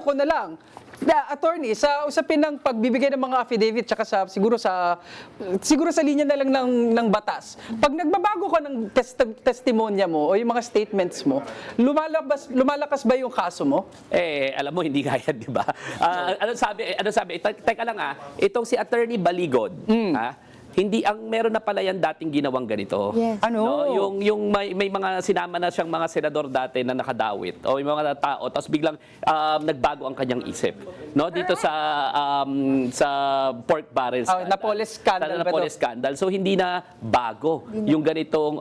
ko na lang, attorney, sa usapin ng pagbibigay ng mga affidavit tsaka siguro sa linya na lang ng batas. Pag nagbabago ka ng testimonya mo o yung mga statements mo, lumalakas ba yung kaso mo? Alam mo, hindi kaya, di ba? Ano sabi? Teka lang itong si Attorney Baligod, hindi meron na pala yan dating ginawang ganito. Yes. Ano? No, yung may mga sinama na siyang mga senador dati na nakadawit o yung mga tao tapos biglang nagbago ang kanyang isip. No, dito sa pork barrel scandal. Napoles scandal ba to? Napoles scandal. So hindi na bago yung ganitong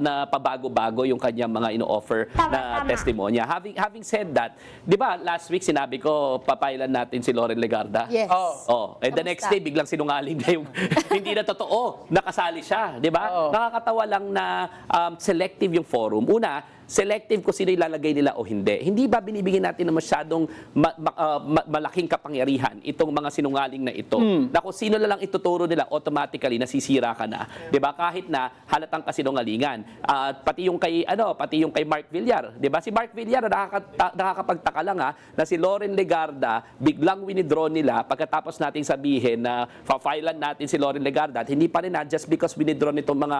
na pabago-bago yung kanyang mga ino-offer na testimonya. Having said that, 'di ba last week sinabi ko papailan natin si Loren Legarda? Yes. The next day biglang sinungaling na yung hindi na totoo, nakasali siya, di ba? Nakakatawa lang na selective yung forum. Una, selective kung sino ilalagay nila o hindi. Hindi ba binibigyan natin ng masyadong malaking kapangyarihan itong mga sinungaling na ito? Na kung sino na lang ituturo nila, automatically nasisira ka na. 'Di ba? Kahit na halatang kasinungalingan. Pati yung kay Mark Villar, 'di ba? Si Mark Villar nakakapagtaka lang na si Loren Legarda biglang winidraw nila pagkatapos nating sabihin na fa-filean natin si Loren Legarda at hindi pa rin just because winidraw nitong mga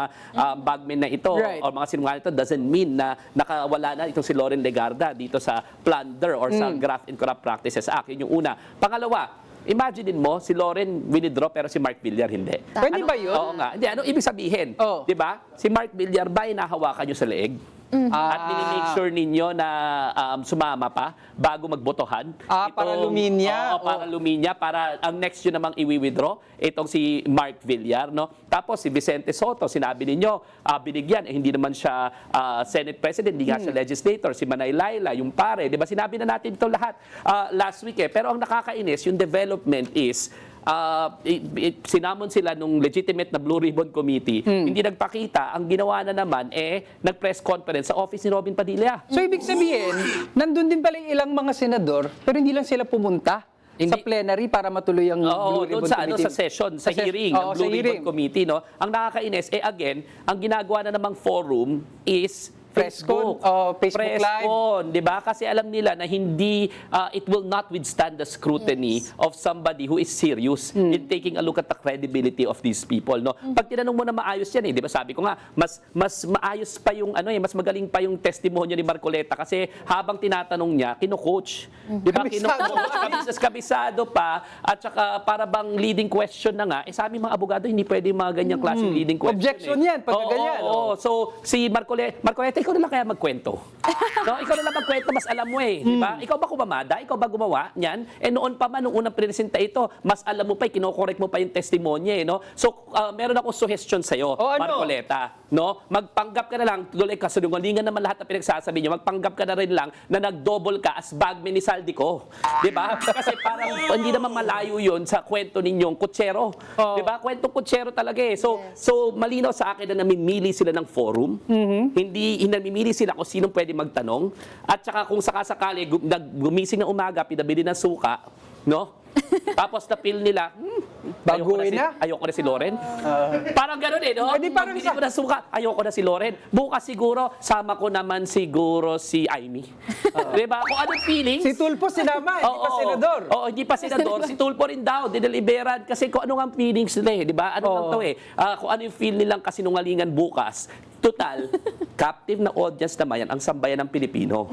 bagmen na ito o mga sinungaling ito doesn't mean na nakawala na itong si Loren Legarda dito sa plunder or sa Graft and Corrupt Practices Act. Yun yung una. Pangalawa, imagine mo, si Loren winidraw pero si Mark Villar hindi. Pwede ba yun? Oo nga. Hindi, anong ibig sabihin? Di ba? Si Mark Villar ba inahawakan nyo sa leeg? At minimake sure ninyo na sumama pa bago magbotohan. Para luminya. Para luminya. Para ang next yun namang i-withdraw, itong si Mark Villar. No? Tapos si Vicente Soto, sinabi ninyo, binigyan, hindi naman siya Senate President, hindi nga siya legislator. Si Manay Laila, yung pare. Diba? Sinabi na natin ito lahat last week. Pero ang nakakainis, yung development is, sinamon sila nung legitimate na Blue Ribbon Committee, hindi nagpakita, ang ginawa na naman nag-press conference sa office ni Robin Padilla. So ibig sabihin, nandun din pala yung ilang mga senador, pero hindi lang sila pumunta sa plenary para matuloy ang Blue Ribbon Committee. Sa session, sa hearing ng Blue Ribbon Committee. No? Ang nakakainis, again, ang ginagawa na namang forum is Facebook Live. Di ba? Kasi alam nila na hindi, it will not withstand the scrutiny of somebody who is serious in taking a look at the credibility of these people. No? Pag tinanong mo na maayos yan, di ba? Sabi ko nga, mas maayos pa yung, mas magaling pa yung testimonya ni Marcoleta kasi habang tinatanong niya, kino-coach. Di ba? Kabisado pa, at saka para bang leading question na nga, sa aming mga abogado, hindi pwede yung mga ganyang klaseng leading question. Objection yan, pag ganyan. So, si Marcoleta, ikaw na lang kaya magkwento. No, ikaw na lang magkwento, mas alam mo di ba? Ikaw ba kumamada? Ikaw ba gumawa niyan? Noon pa man, nung unang presenta ito, mas alam mo pa, kinokorek mo pa yung testimonya, no? So, meron akong suggestion sa'yo, Marcoleta, no? Magpanggap ka na lang, tuloy kasunungalingan naman lahat na pinagsasabi niyo, magpanggap ka na rin lang na nag-double ka as bagman ni Saldico. Di ba? Kasi parang hindi naman malayo yun sa kwento ninyong kutsero. Di ba? Kwentong kutsero talaga So, malinaw sa akin na namimili sila ng forum. Hindi namimili sila kung sinong pwede magtanong. At saka kung sakasakali, gumising ng umaga, pinabili ng suka, no? Tapos napil nila, baguhin na. Ayoko na si Loren. Parang gano'n no? Parang ko na suka, ayoko na si Loren. Bukas siguro, sama ko naman siguro si Amy. Diba? Kung anong feelings? Si Tulfo sinama, hindi pa senador. Hindi pa senador. Si Tulfo rin daw, dineliberan. Kasi kung ano ang feelings nila diba? Ano lang to kung ano yung feel nilang kasinungalingan bukas. Total, captive na audience naman yan, ang sambayan ng Pilipino.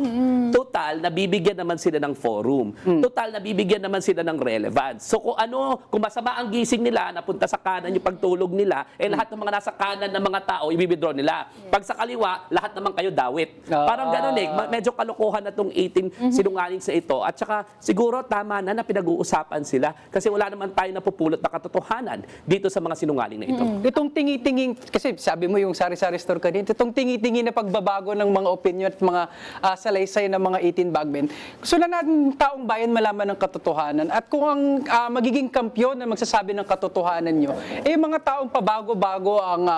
Total, nabibigyan naman sila ng forum. Total, nabibigyan naman sila ng relevance. So kung masama ang gising nila, napunta sa kanan yung pagtulog nila, lahat ng mga nasa kanan ng mga tao, i-withdraw nila. Pag sa kaliwa, lahat naman kayo dawit. Parang gano'n medyo kalokohan na itong 18 sinungaling sa ito. At saka, siguro tama na pinag-uusapan sila kasi wala naman tayo napupulot na katotohanan dito sa mga sinungaling na ito. Itong tingi-tinging, kasi sabi mo yung sari-sari store kanina, itong tingi-tingi na pagbabago ng mga opinion at mga salaysay ng mga 18 bagmen. Gusto na natin taong bayan malaman ng katotohanan. At kung ang magiging kampyon na magsasabi ng katotohanan nyo, mga taong pabago-bago ang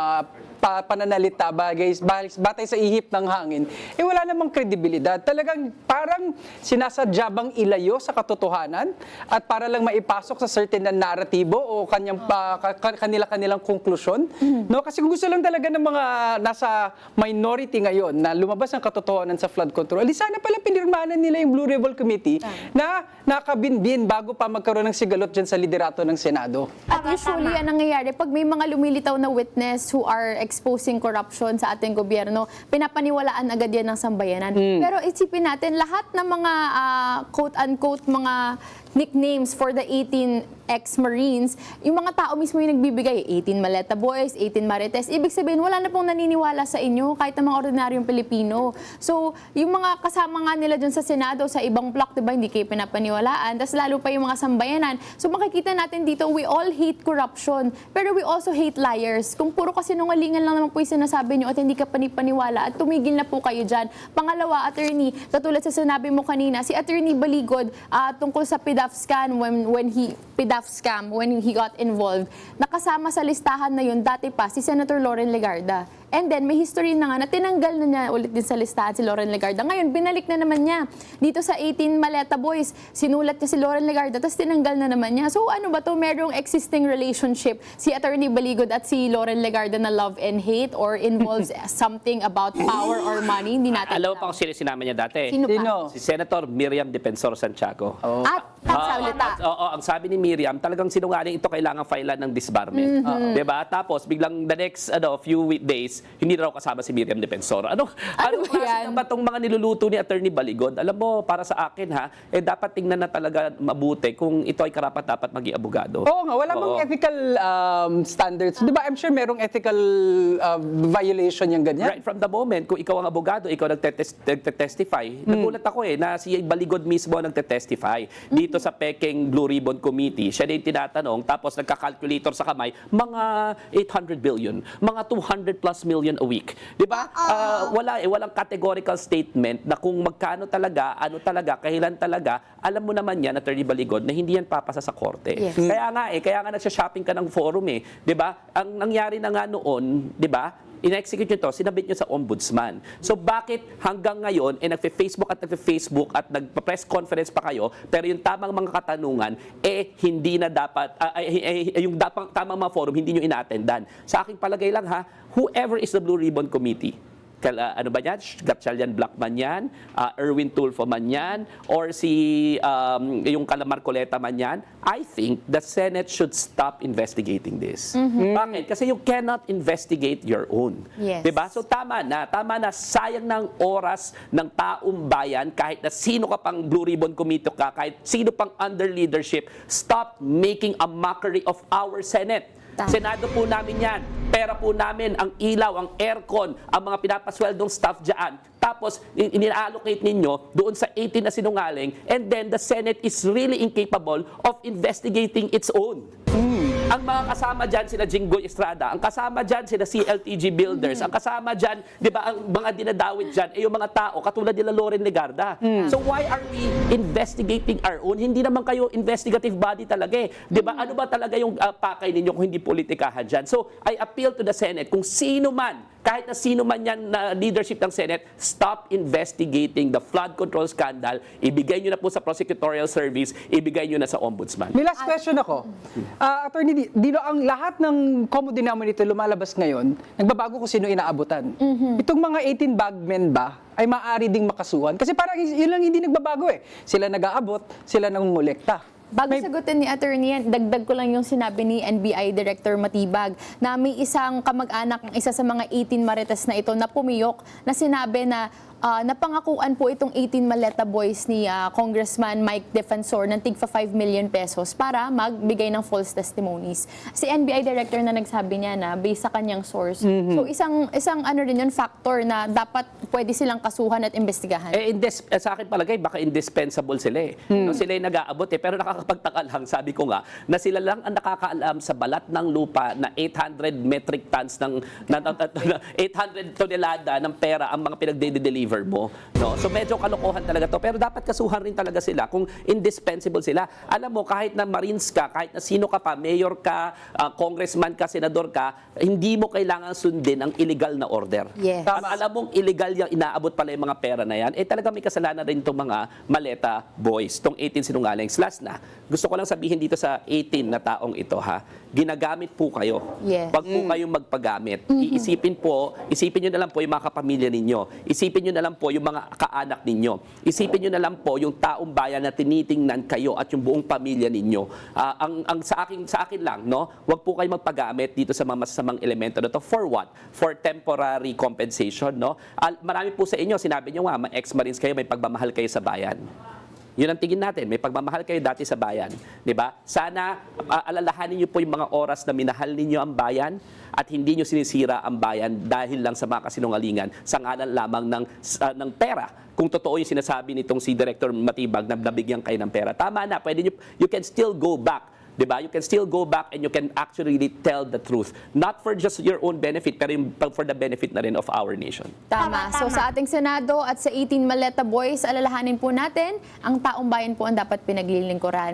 pananalita, batay sa ihip ng hangin, wala namang kredibilidad. Talagang parang sinasadya bang ilayo sa katotohanan at para lang maipasok sa certain na naratibo o kanilang konklusyon. No? Kasi kung gusto lang talaga ng mga nasa minority ngayon na lumabas ang katotohanan sa flood control, di sana pala pinirmahan nila yung Blue Ribbon Committee na nakabinbin bago pa magkaroon ng sigalot dyan sa liderato ng Senado. At usually, ang nangyayari, pag may mga lumilitaw na witness who are exposing corruption sa ating gobyerno, pinapaniwalaan agad yan ng sambayanan. Pero isipin natin, lahat ng mga quote-unquote mga nicknames for the 18 ex-Marines, yung mga tao mismo yung nagbibigay, 18 Maleta Boys, 18 Marites, ibig sabihin, wala na pong naniniwala sa inyo, kahit ang mga ordinaryong Pilipino. So, yung mga kasama nga nila dun sa Senado, sa ibang block, diba, hindi kayo pinapaniwalaan, tas lalo pa yung mga sambayanan. So, makikita natin dito, we all hate corruption, pero we also hate liars. Kung puro kasinungalingan lang naman po yung sinasabi nyo at hindi ka panipaniwala at tumigil na po kayo dyan. Pangalawa, attorney, katulad sa sinabi mo kanina, si Attorney Baligod, tungkol sa PDAF scam when he got involved, nakasama sa listahan na yun dati pa si Senator Loren Legarda. And then, may history na nga na tinanggal na niya ulit din sa listahan si Loren Legarda. Ngayon, binalik na naman niya. Dito sa 18 Maleta Boys, sinulat niya si Loren Legarda, tapos tinanggal na naman niya. So, ano ba to? Merong existing relationship si Attorney Baligod at si Loren Legarda na love and hate or involves something about power or money. Hindi natin Alam mo pa kung sino sinama niya dati? Sino pa? Sino? Si Senator Miriam Defensor Santiago. At ang salita. Oo, ang sabi ni Miriam, talagang sinungaling ito kailangan filean ng disbarment. Diba? Tapos biglang the next few days, hindi na raw kasama si Miriam Defensor. Ano ba klase yan? na ba itong mga niluluto ni Attorney Baligod? Alam mo, para sa akin dapat tingnan na talaga mabuti kung ito ay karapat-dapat maging abogado. Oo nga, wala bang ethical standards? Di ba, I'm sure merong ethical violation yung ganyan. Right from the moment, kung ikaw ang abogado, ikaw nagte-testify, nagulat ako na si Baligod mismo ang nagte-testify dito sa Peking Blue Ribbon Committee. Siya din tinatanong, tapos nagka-calculator sa kamay, mga 800 billion, mga 200 plus million a week. Di ba? Walang categorical statement na kung magkano talaga, ano talaga, kailan talaga, alam mo naman yan, Attorney Baligod, na hindi yan papasa sa korte. Yes. Kaya nga nagsha-shopping ka ng forum Di ba? Ang nangyari na nga noon, di ba? In-execute nyo to, sinabit nyo sa ombudsman. So bakit hanggang ngayon, nagfe-Facebook at nagpa-press conference pa kayo, pero yung tamang mga katanungan, hindi na dapat, yung tamang mga forum, hindi nyo ina-attendan. Sa aking palagay lang whoever is the Blue Ribbon Committee, ano ba yan? Gatchalian Blackman yan, Erwin Tulfo man yan, or si yung Calamar Coleta man yan, I think the Senate should stop investigating this. Bakit? Kasi you cannot investigate your own. Yes. Diba? So tama na, sayang ng oras ng taong bayan, kahit na sino ka pang Blue Ribbon Committee ka, kahit sino pang under leadership, stop making a mockery of our Senate. Senado po namin yan. Pera po namin, ang ilaw, ang aircon, ang mga pinapasweldong staff dyan. Tapos, in-allocate ninyo doon sa 18 na sinungaling, and then the Senate is really incapable of investigating its own. Ang mga kasama dyan, sila Jinggoy Estrada, ang kasama dyan, sila CLTG Builders, ang kasama dyan, di ba, ang mga dinadawit dyan, yung mga tao, katulad nila Loren Legarda. So why are we investigating our own? Hindi naman kayo investigative body talaga Di ba? Ano ba talaga yung pakay ninyo kung hindi politikahan dyan? So I appeal to the Senate, kung sino man, kahit na sino man yan na leadership ng Senate, stop investigating the flood control scandal, ibigay nyo na po sa prosecutorial service, ibigay nyo na sa ombudsman. May last question ako. Attorney, dito ang lahat ng common denominator lumalabas ngayon, nagbabago kung sino inaabutan. Itong mga 18 bagmen ba ay maaari ding makasuhan? Kasi parang yun lang hindi nagbabago Sila nag-aabot, sila nangungulekta. Bago sagutin ni Attorney yan, dagdag ko lang yung sinabi ni NBI Director Matibag na may isang kamag-anak ng isa sa mga 18 marites na ito na pumiyok na sinabi na napangakuan po itong 18 Maleta Boys ni Congressman Mike Defensor ng tigpa 5 million pesos para magbigay ng false testimonies. Si NBI Director na nagsabi niya na based sa kanyang source. So isang ano rin yun, factor na dapat pwede silang kasuhan at investigahan. Sa akin palagay, baka indispensable sila No, sila yung nag-aabot pero nakakapagtaka lang, sabi ko nga, na sila lang ang nakakaalam sa balat ng lupa na 800 metric tons 800 tonelada ng pera ang mga pinagde-deliver favor mo. No? So medyo kalokohan talaga to. Pero dapat kasuhan rin talaga sila kung indispensable sila. Alam mo, kahit na Marines ka, kahit na sino ka pa, mayor ka, congressman ka, senador ka, hindi mo kailangan sundin ang illegal na order. Yes. At alam mong illegal yung inaabot pala yung mga pera na yan, talaga may kasalanan rin itong mga maleta boys, itong 18 sinungaling. Last na, gusto ko lang sabihin dito sa 18 na taong ito ha, ginagamit po kayo. Yes. Wag po kayong magpagamit. Isipin nyo na lang po yung mga kapamilya ninyo. Isipin nyo na lang po yung mga kaanak ninyo. Isipin nyo na lang po yung taong bayan na tinitingnan kayo at yung buong pamilya ninyo. Sa akin lang, no? Wag po kayong magpagamit dito sa mga masasamang elemento na to. For what? For temporary compensation, no? Marami po sa inyo, sinabi nyo nga, mga ex-Marines kayo, may pagmamahal kayo sa bayan. Yun ang tingin natin. May pagmamahal kayo dati sa bayan. Di ba? Sana alalahanin niyo po yung mga oras na minahal ninyo ang bayan at hindi niyo sinisira ang bayan dahil lang sa mga kasinungalingan sa ngalan lamang ng pera. Kung totoo yung sinasabi nitong si Director Matibag na nabigyan kayo ng pera. Tama na. You can still go back. Diba? You can still go back and you can actually tell the truth. Not for just your own benefit, pero for the benefit na rin of our nation. Tama. So sa ating Senado at sa 18 Maleta Boys, alalahanin po natin, ang taong bayan po ang dapat pinaglilingkuran.